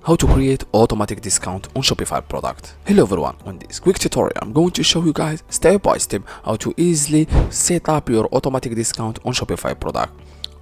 How to create automatic discount on Shopify product. Hello everyone, on this quick tutorial I'm going to show you guys step by step how to easily set up your automatic discount on Shopify product.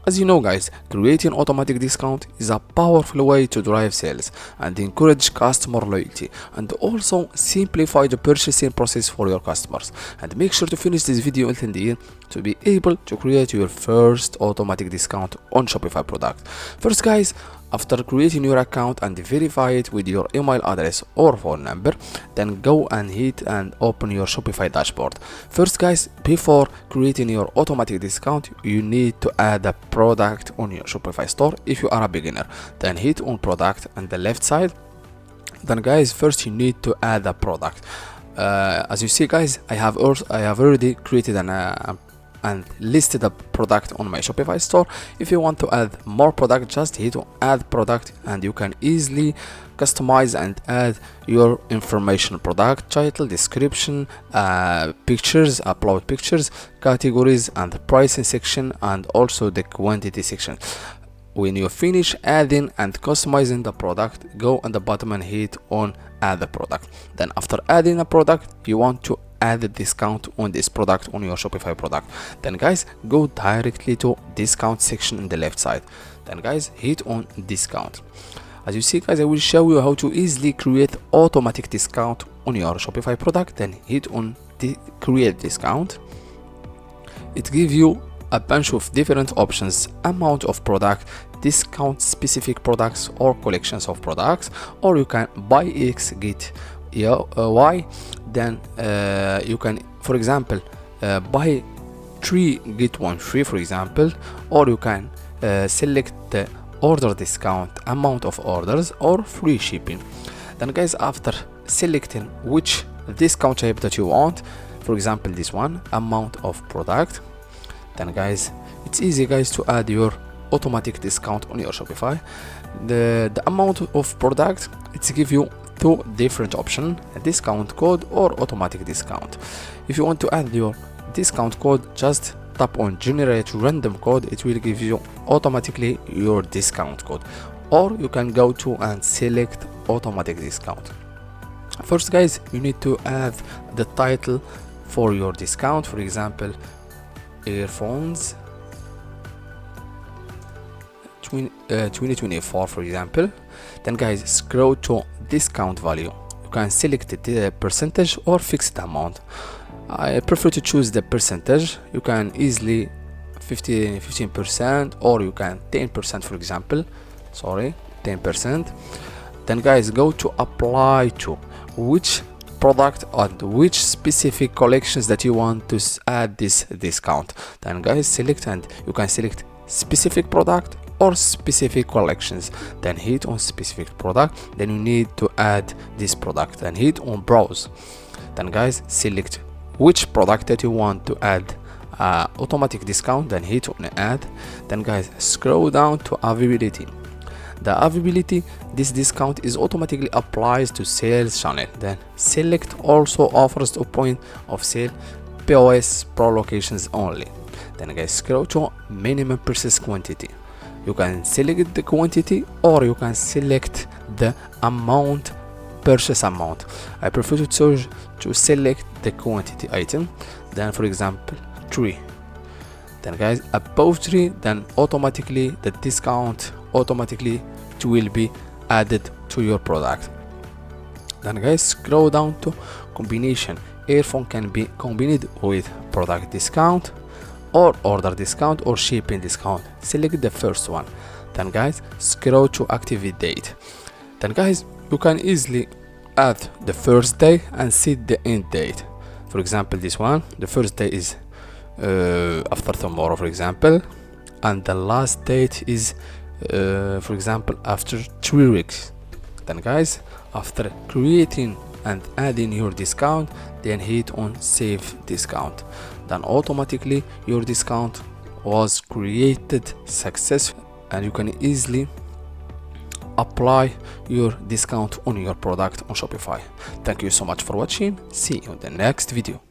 As you know guys, creating automatic discount is a powerful way to drive sales and encourage customer loyalty, and also simplify the purchasing process for your customers. And make sure to finish this video until the end to be able to create your first automatic discount on Shopify product. First guys, after creating your account and verify it with your email address or phone number, then go and hit and open your Shopify dashboard. First guys, before creating your automatic discount, you need to add a product on your Shopify store if you are a beginner. Then hit on product on the left side. Then guys, first you need to add a product. As you see guys, I have already created and listed a product on my Shopify store. If you want to add more product, just hit on add product and you can easily customize and add your information: product title, description, pictures, upload pictures, categories, and the pricing section, and also the quantity section. When you finish adding and customizing the product, go on the bottom and hit on add the product. Then after adding a product, you want to add a discount on this product on your Shopify product. Then guys, go directly to discount section on the left side. Then guys, hit on discount. As you see guys, I will show you how to easily create automatic discount on your Shopify product. Then hit on the create discount. It gives you a bunch of different options: amount of product, discount specific products or collections of products, or you can buy X get Y. Then you can, for example, buy 3 get 1 free, for example, or you can select the order discount, amount of orders, or free shipping. Then guys, after selecting which discount type that you want, for example this one, amount of product, then guys, it's easy guys to add your automatic discount on your Shopify. The amount of product, it's give you 2 different options: a discount code or automatic discount. If you want to add your discount code, just tap on generate random code. It will give you automatically your discount code, or you can go to and select automatic discount. First guys, you need to add the title for your discount, for example earphones 2024, for example. Then guys, scroll to discount value. You can select the percentage or fixed amount. I prefer to choose the percentage. You can easily 15%, or you can 10%, for example, 10%. Then guys, go to apply to which product and which specific collections that you want to add this discount. Then guys, select, and you can select specific product or specific collections. Then hit on specific product. Then you need to add this product and hit on browse. Then guys, select which product that you want to add automatic discount. Then hit on add. Then guys, scroll down to availability. The availability, this discount is automatically applies to sales channel. Then select also offers to point of sale, POS, pro locations only. Then guys, scroll to minimum purchase quantity. You can select the quantity, or you can select the amount, purchase amount. I prefer to select the quantity item. Then for example 3. Then guys, above 3, then automatically the discount automatically it will be added to your product. Then guys, scroll down to combination. Earphone can be combined with product discount or order discount or shipping discount. Select the first one. Then guys, scroll to activate date. Then guys, you can easily add the first day and set the end date. For example this one, the first day is after tomorrow, for example, and the last date is for example after 3 weeks. Then guys, after creating and adding your discount, then hit on save discount. Then automatically your discount was created successfully, and you can easily apply your discount on your product on Shopify. Thank you so much for watching. See you in the next video.